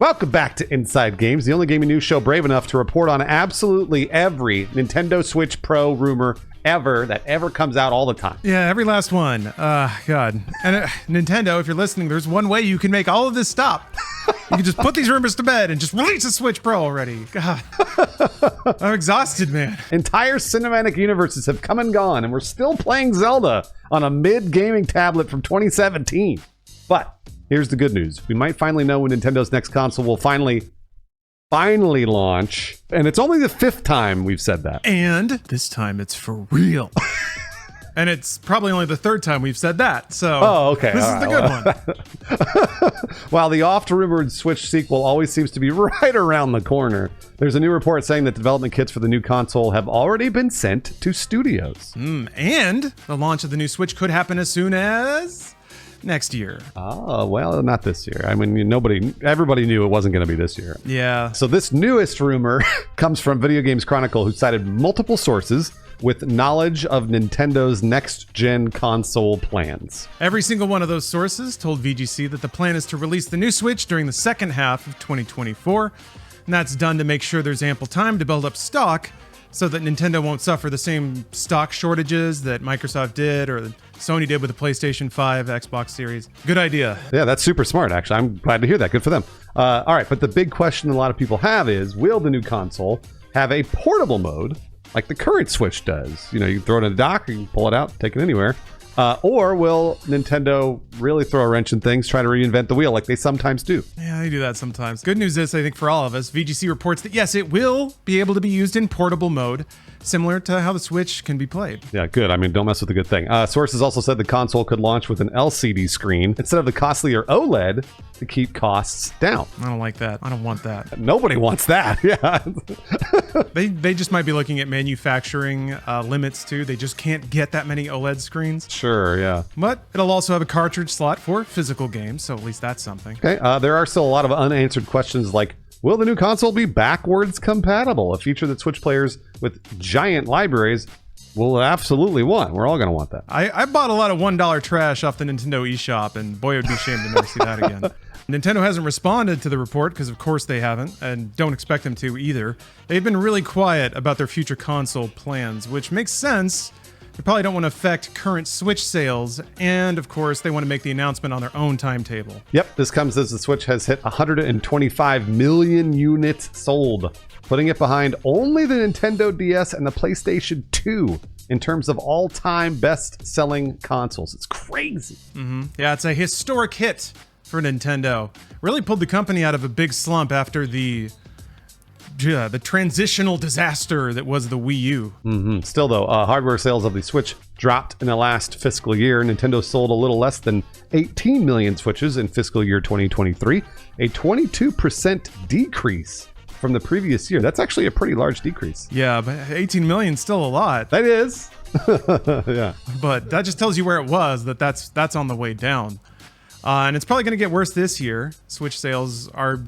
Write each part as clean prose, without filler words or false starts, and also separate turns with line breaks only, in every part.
Welcome back to Inside Games, the only gaming news show brave enough to report on absolutely every Nintendo Switch Pro rumor ever that ever comes out all the time.
Yeah, every last one. God. And Nintendo, if you're listening, there's one way you can make all of this stop. You can just put these rumors to bed and just release a Switch Pro already. God. I'm exhausted, man.
Entire cinematic universes have come and gone, and we're still playing Zelda on a mid-gaming tablet from 2017. But here's the good news. We might finally know when Nintendo's next console will finally launch. And it's only the 5th time we've said that.
And this time it's for real. And it's probably only the 3rd time we've said that. So
okay.
This is the good one.
While the oft-rumored Switch sequel always seems to be right around the corner, there's a new report saying that development kits for the new console have already been sent to studios.
And the launch of the new Switch could happen as soon as next year.
Oh, well, not this year. I mean, everybody knew it wasn't going to be this year.
Yeah.
So this newest rumor comes from Video Games Chronicle, who cited multiple sources with knowledge of Nintendo's next-gen console plans.
Every single one of those sources told VGC that the plan is to release the new Switch during the second half of 2024, and that's done to make sure there's ample time to build up stock so that Nintendo won't suffer the same stock shortages that Microsoft did or Sony did with the PlayStation 5, Xbox Series. Good idea.
Yeah, that's super smart, actually. I'm glad to hear that. Good for them. All right, but the big question a lot of people have is, will the new console have a portable mode like the current Switch does? You know, you throw it in a dock, you can pull it out, take it anywhere. Or will Nintendo really throw a wrench in things, try to reinvent the wheel like they sometimes do?
Yeah, they do that sometimes. Good news is, I think for all of us, VGC reports that yes, it will be able to be used in portable mode, similar to how the Switch can be played.
Yeah, good. I mean, don't mess with the good thing. Sources also said the console could launch with an LCD screen instead of the costlier OLED to keep costs down.
I don't like that. I don't want that.
Nobody wants that. Yeah.
They just might be looking at manufacturing limits too. They just can't get that many OLED screens.
Sure, yeah.
But it'll also have a cartridge slot for physical games, so at least that's something.
Okay, there are still a lot of unanswered questions like, will the new console be backwards compatible? A feature that Switch players with giant libraries will absolutely want. We're all going to want that.
I bought a lot of $1 trash off the Nintendo eShop, and boy, it would be a shame to never see that again. Nintendo hasn't responded to the report, because of course they haven't, and don't expect them to either. They've been really quiet about their future console plans, which makes sense. They probably don't want to affect current Switch sales, and of course they want to make the announcement on their own timetable.
Yep, this comes as the Switch has hit 125 million units sold, putting it behind only the Nintendo DS and the PlayStation 2 in terms of all-time best-selling consoles. It's crazy.
Yeah, it's a historic hit for Nintendo. Really pulled the company out of a big slump after the transitional disaster that was the Wii U.
Still, though, hardware sales of the Switch dropped in the last fiscal year. Nintendo sold a little less than 18 million Switches in fiscal year 2023, a 22% decrease from the previous year. That's actually a pretty large decrease.
Yeah, but 18 million is still a lot.
That is. Yeah.
But that just tells you where it was, that's on the way down. And it's probably going to get worse this year. Switch sales are,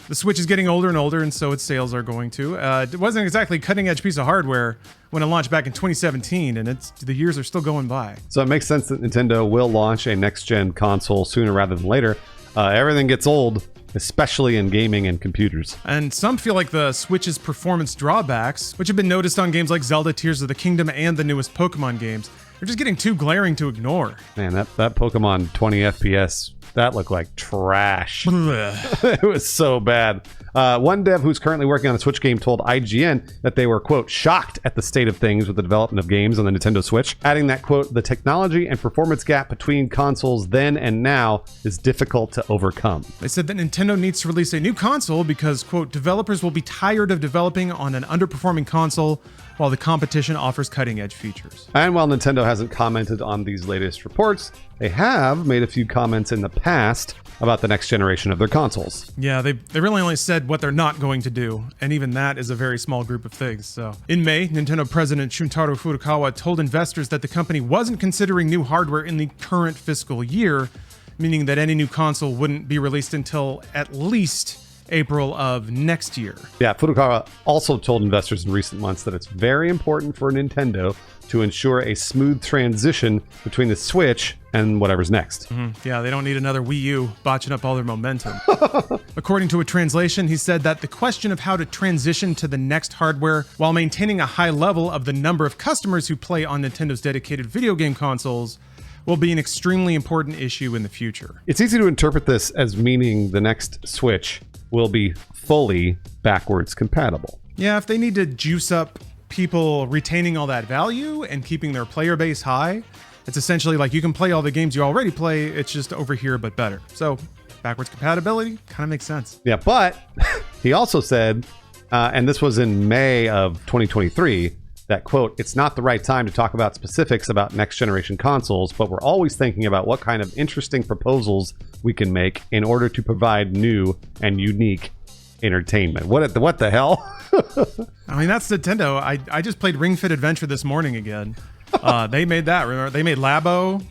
the Switch is getting older and older, and so its sales are going to. It wasn't exactly a cutting-edge piece of hardware when it launched back in 2017, and the years are still going by.
So it makes sense that Nintendo will launch a next-gen console sooner rather than later. Everything gets old, especially in gaming and computers.
And some feel like the Switch's performance drawbacks, which have been noticed on games like Zelda Tears of the Kingdom and the newest Pokemon games, they're just getting too glaring to ignore.
Man, that Pokemon 20 FPS, that looked like trash. It was so bad. One dev who's currently working on a Switch game told IGN that they were, quote, shocked at the state of things with the development of games on the Nintendo Switch, adding that, quote, the technology and performance gap between consoles then and now is difficult to overcome.
They said that Nintendo needs to release a new console because, quote, developers will be tired of developing on an underperforming console while the competition offers cutting-edge features.
And while Nintendo hasn't commented on these latest reports, they have made a few comments in the past about the next generation of their consoles.
Yeah, they really only said what they're not going to do, and even that is a very small group of things. So, in May, Nintendo President Shuntaro Furukawa told investors that the company wasn't considering new hardware in the current fiscal year, meaning that any new console wouldn't be released until at least April of next year.
Yeah, Furukawa also told investors in recent months that it's very important for Nintendo to ensure a smooth transition between the Switch and whatever's next.
Yeah, they don't need another Wii U botching up all their momentum. According to a translation, he said that the question of how to transition to the next hardware while maintaining a high level of the number of customers who play on Nintendo's dedicated video game consoles will be an extremely important issue in the future.
It's easy to interpret this as meaning the next Switch will be fully backwards compatible.
Yeah, if they need to juice up people retaining all that value and keeping their player base high, it's essentially like you can play all the games you already play, it's just over here but better. So backwards compatibility kind of makes sense.
Yeah, but he also said, and this was in May of 2023, that, quote, it's not the right time to talk about specifics about next generation consoles, but we're always thinking about what kind of interesting proposals we can make in order to provide new and unique entertainment. What the hell?
I mean, that's Nintendo. I just played Ring Fit Adventure this morning again. They made that. Remember, they made Labo,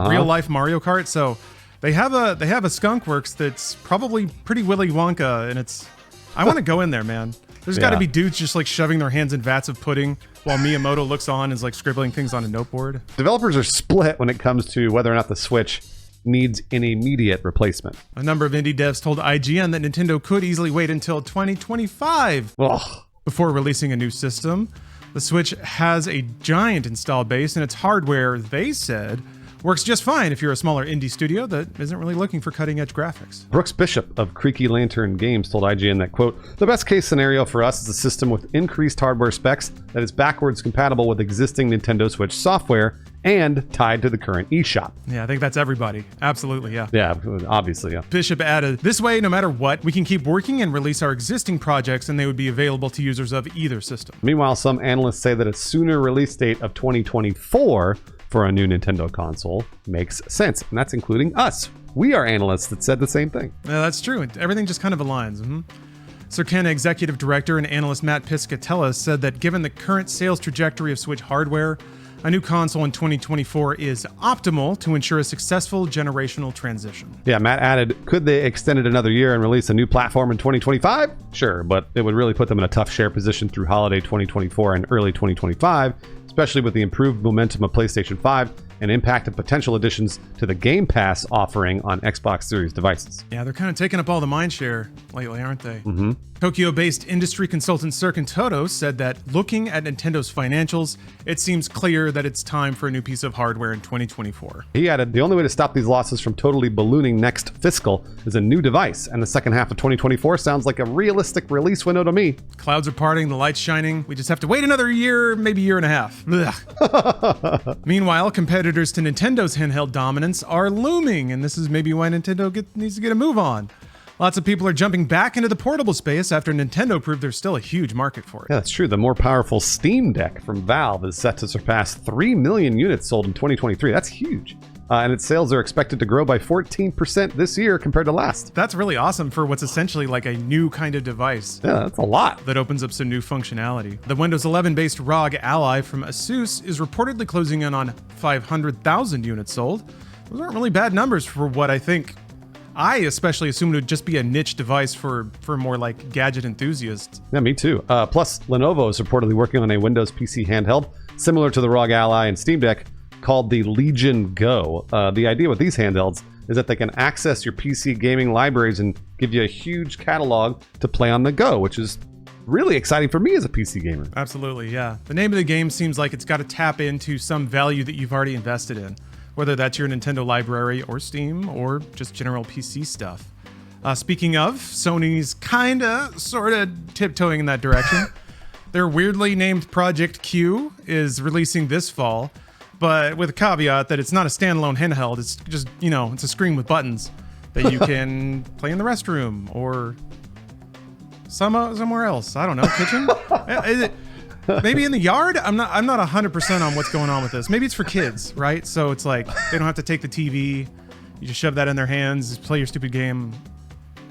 real life Mario Kart. So they have a Skunk Works that's probably pretty Willy Wonka, and I want to go in there, man. There's got to be dudes just like shoving their hands in vats of pudding while Miyamoto looks on and is like scribbling things on a noteboard.
Developers are split when it comes to whether or not the Switch needs an immediate replacement.
A number of indie devs told IGN that Nintendo could easily wait until 2025 before releasing a new system. The Switch has a giant install base, and its hardware, they said, works just fine if you're a smaller indie studio that isn't really looking for cutting-edge graphics.
Brooks Bishop of Creaky Lantern Games told IGN that, quote, the best case scenario for us is a system with increased hardware specs that is backwards compatible with existing Nintendo Switch software and tied to the current eShop.
Yeah, I think that's everybody. Absolutely, yeah.
Yeah, obviously, yeah.
Bishop added, this way, no matter what, we can keep working and release our existing projects, and they would be available to users of either system.
Meanwhile, some analysts say that a sooner release date of 2024 for a new Nintendo console makes sense, and that's including us. We are analysts that said the same thing.
Yeah, that's true. Everything just kind of aligns. Circana Executive Director and analyst Matt Piscatella said that given the current sales trajectory of Switch hardware, a new console in 2024 is optimal to ensure a successful generational transition.
Yeah, Matt added, could they extend it another year and release a new platform in 2025? Sure, but it would really put them in a tough share position through holiday 2024 and early 2025, especially with the improved momentum of PlayStation 5 and impact of potential additions to the Game Pass offering on Xbox Series devices.
Yeah, they're kind of taking up all the mind share lately, aren't they? Tokyo-based industry consultant Serkan Toto said that looking at Nintendo's financials, it seems clear that it's time for a new piece of hardware in 2024.
He added, the only way to stop these losses from totally ballooning next fiscal is a new device, and the second half of 2024 sounds like a realistic release window to me.
Clouds are parting, the light's shining. We just have to wait another year, maybe year and a half. Meanwhile, competitors to Nintendo's handheld dominance are looming, and this is maybe why Nintendo needs to get a move on. Lots of people are jumping back into the portable space after Nintendo proved there's still a huge market for it.
Yeah, that's true. The more powerful Steam Deck from Valve is set to surpass 3 million units sold in 2023. That's huge. And its sales are expected to grow by 14% this year compared to last.
That's really awesome for what's essentially like a new kind of device.
Yeah, that's a lot.
That opens up some new functionality. The Windows 11-based ROG Ally from Asus is reportedly closing in on 500,000 units sold. Those aren't really bad numbers for what I think I especially assumed it would just be a niche device for more like gadget enthusiasts.
Yeah, me too. Plus, Lenovo is reportedly working on a Windows PC handheld similar to the ROG Ally and Steam Deck called the Legion Go. The idea with these handhelds is that they can access your PC gaming libraries and give you a huge catalog to play on the go, which is really exciting for me as a PC gamer.
Absolutely, yeah. The name of the game seems like it's got to tap into some value that you've already invested in, whether that's your Nintendo library or Steam or just general PC stuff. Speaking of, Sony's sorta tiptoeing in that direction. Their weirdly named Project Q is releasing this fall, but with a caveat that it's not a standalone handheld. It's just, it's a screen with buttons that you can play in the restroom or somewhere else. I don't know, kitchen? Is it maybe in the yard? I'm not 100% on what's going on with this. Maybe it's for kids, right? So it's like they don't have to take the TV. You just shove that in their hands, play your stupid game.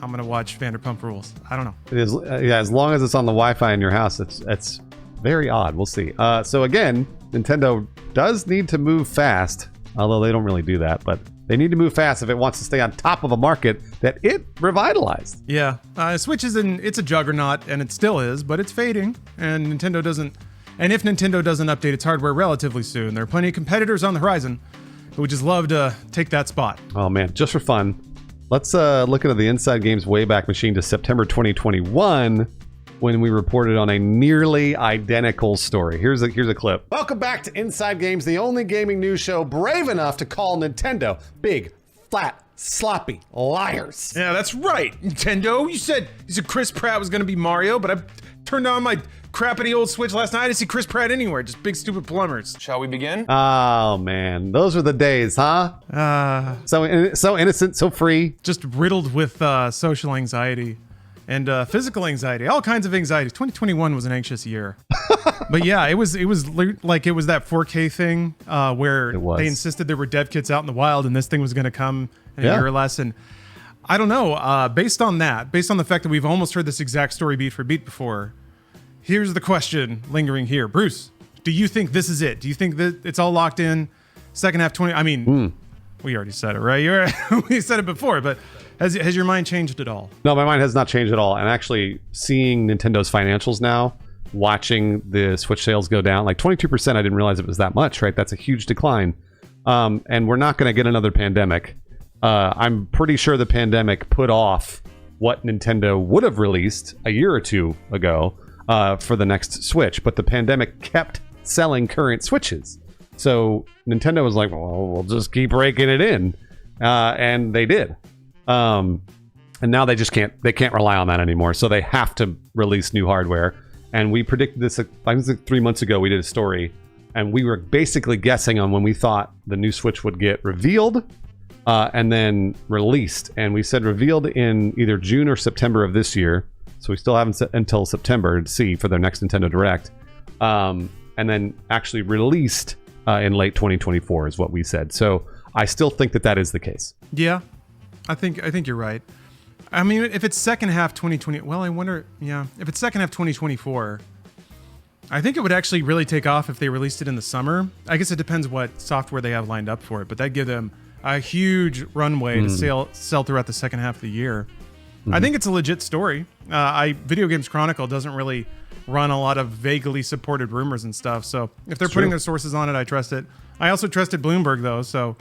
I'm gonna watch Vanderpump Rules. I don't know.
It is, yeah. As long as it's on the Wi-Fi in your house, it's very odd. We'll see. So again, Nintendo does need to move fast, although they don't really do that. But they need to move fast if it wants to stay on top of a market that it revitalized.
Yeah, Switch it's a juggernaut, and it still is, but it's fading. And Nintendo doesn't And if Nintendo doesn't update its hardware relatively soon, there are plenty of competitors on the horizon who would just love to take that spot.
Oh man, just for fun, let's look into the Inside Games Wayback Machine to September 2021 when we reported on a nearly identical story. Here's a clip. Welcome back to Inside Games, the only gaming news show brave enough to call Nintendo big, flat, sloppy liars.
Yeah, that's right, Nintendo. You said Chris Pratt was going to be Mario, but I turned on my crappity old Switch last night. I didn't see Chris Pratt anywhere. Just big stupid plumbers.
Shall we begin?
Oh man, those were the days, huh? So innocent, so free.
Just riddled with social anxiety and physical anxiety, all kinds of anxiety. 2021 was an anxious year. But yeah, it was like it was that 4K thing where they insisted there were dev kits out in the wild and this thing was going to come in a year or less. And I don't know, based on the fact that we've almost heard this exact story beat for beat before, here's the question lingering here. Bruce, do you think this is it? Do you think that it's all locked in? Second half 20, I mean, we already said it, right? We said it before, but has your mind changed at all?
No, my mind has not changed at all. And actually seeing Nintendo's financials now, watching the Switch sales go down, like 22%, I didn't realize it was that much, right? That's a huge decline. And we're not going to get another pandemic. I'm pretty sure the pandemic put off what Nintendo would have released a year or two ago for the next Switch, but the pandemic kept selling current Switches. So Nintendo was like, well, we'll just keep raking it in. And they did. And now they can't rely on that anymore. So they have to release new hardware. And we predicted this, I think 3 months ago, we did a story and we were basically guessing on when we thought the new Switch would get revealed and then released. And we said revealed in either June or September of this year. So we still haven't until September to see for their next Nintendo Direct. And then actually released in late 2024 is what we said. So I still think that is the case.
Yeah, I think you're right. I mean, if it's second half 2020, well, I wonder, if it's second half 2024, I think it would actually really take off if they released it in the summer. I guess it depends what software they have lined up for it, but that'd give them a huge runway to sell throughout the second half of the year. I think it's a legit story. Video Games Chronicle doesn't really run a lot of vaguely supported rumors and stuff, so if they're putting their sources on it, I trust it. I also trusted Bloomberg, though, so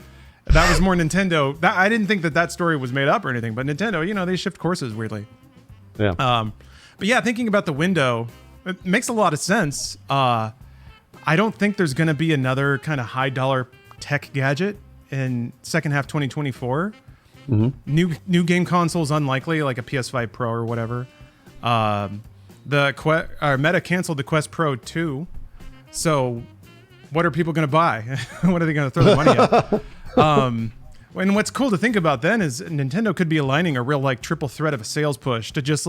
that was more Nintendo. I didn't think that story was made up or anything, but Nintendo, they shift courses weirdly.
Yeah.
But yeah, thinking about the window, it makes a lot of sense. I don't think there's going to be another kind of high dollar tech gadget in second half 2024. New game consoles unlikely, like a PS5 Pro or whatever. Meta canceled the Quest Pro 2, so what are people going to buy? What are they going to throw the money at? And what's cool to think about then is Nintendo could be aligning a real like triple threat of a sales push to just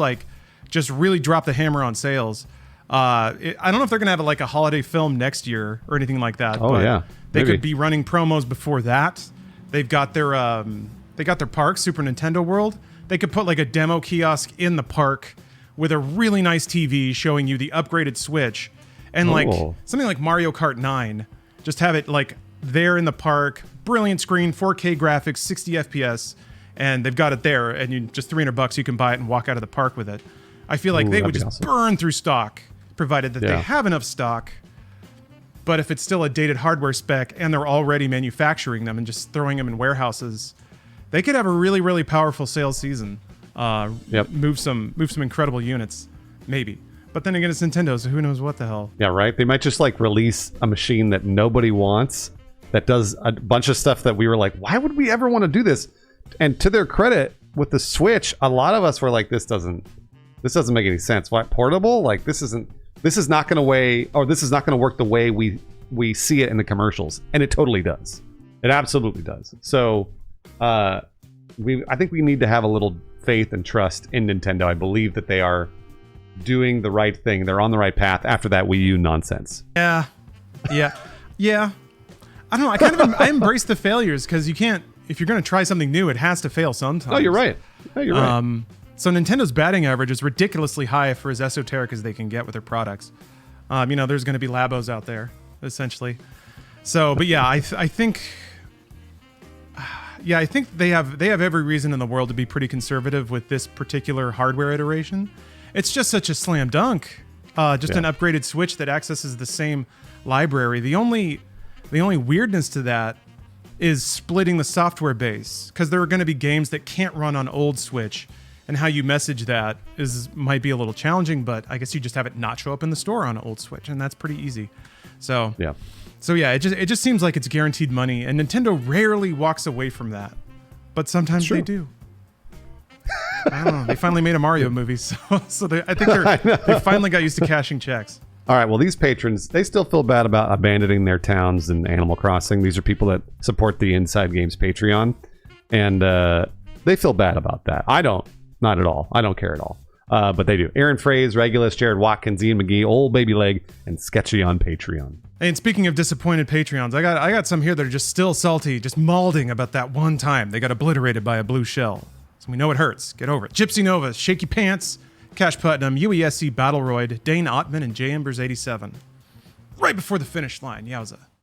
really drop the hammer on sales. I don't know if they're gonna have like a holiday film next year or anything like that.
Oh,
but
yeah,
they
maybe.
could be running promos before that. They've got their park, Super Nintendo World. They could put like a demo kiosk in the park with a really nice TV showing you the upgraded Switch and like something like Mario Kart 9. Just have it like there in the park, brilliant screen, 4K graphics, 60 FPS, and they've got it there, and you just $300 you can buy it and walk out of the park with it. I feel like they would just burn through stock, provided that they have enough stock. But if it's still a dated hardware spec and they're already manufacturing them and just throwing them in warehouses, they could have a really, really powerful sales season. Move some incredible units, maybe. But then again, it's Nintendo, so who knows what the hell.
Yeah, right? They might just like release a machine that nobody wants that does a bunch of stuff that we were like, why would we ever want to do this? And to their credit, with the Switch, a lot of us were like, this doesn't make any sense. Why portable? Like this is not going to work the way we see it in the commercials. And it totally does. It absolutely does. So I think we need to have a little faith and trust in Nintendo. I believe that they are doing the right thing. They're on the right path after that Wii U nonsense.
Yeah. I don't know. I embrace the failures because you can't. If you're going to try something new, it has to fail sometimes.
Oh, you're right.
So Nintendo's batting average is ridiculously high for as esoteric as they can get with their products. There's going to be labos out there, essentially. So, but yeah, I think they have every reason in the world to be pretty conservative with this particular hardware iteration. It's just such a slam dunk just an upgraded Switch that accesses the same library. The only weirdness to that is splitting the software base, because there are going to be games that can't run on old Switch, and how you message that might be a little challenging, but I guess you just have it not show up in the store on an old Switch, and that's pretty easy. So yeah, it just seems like it's guaranteed money, and Nintendo rarely walks away from that, but sometimes they do. I don't know. They finally made a Mario movie, so I think they finally got used to cashing checks.
All right, well, these patrons, they still feel bad about abandoning their towns in Animal Crossing. These are people that support the Inside Games Patreon, and they feel bad about that. I don't. Not at all. I don't care at all. But they do. Aaron Fraze, Regulus, Jared Watkins, Ian McGee, Old Baby Leg, and Sketchy on Patreon.
And speaking of disappointed Patreons, I got some here that are just still salty, just malding about that one time they got obliterated by a blue shell. So we know it hurts. Get over it. Gypsy Nova, Shaky Pants, Cash Putnam, UESC Battleroid, Dane Ottman, and J Embers 87. Right before the finish line. Yowza.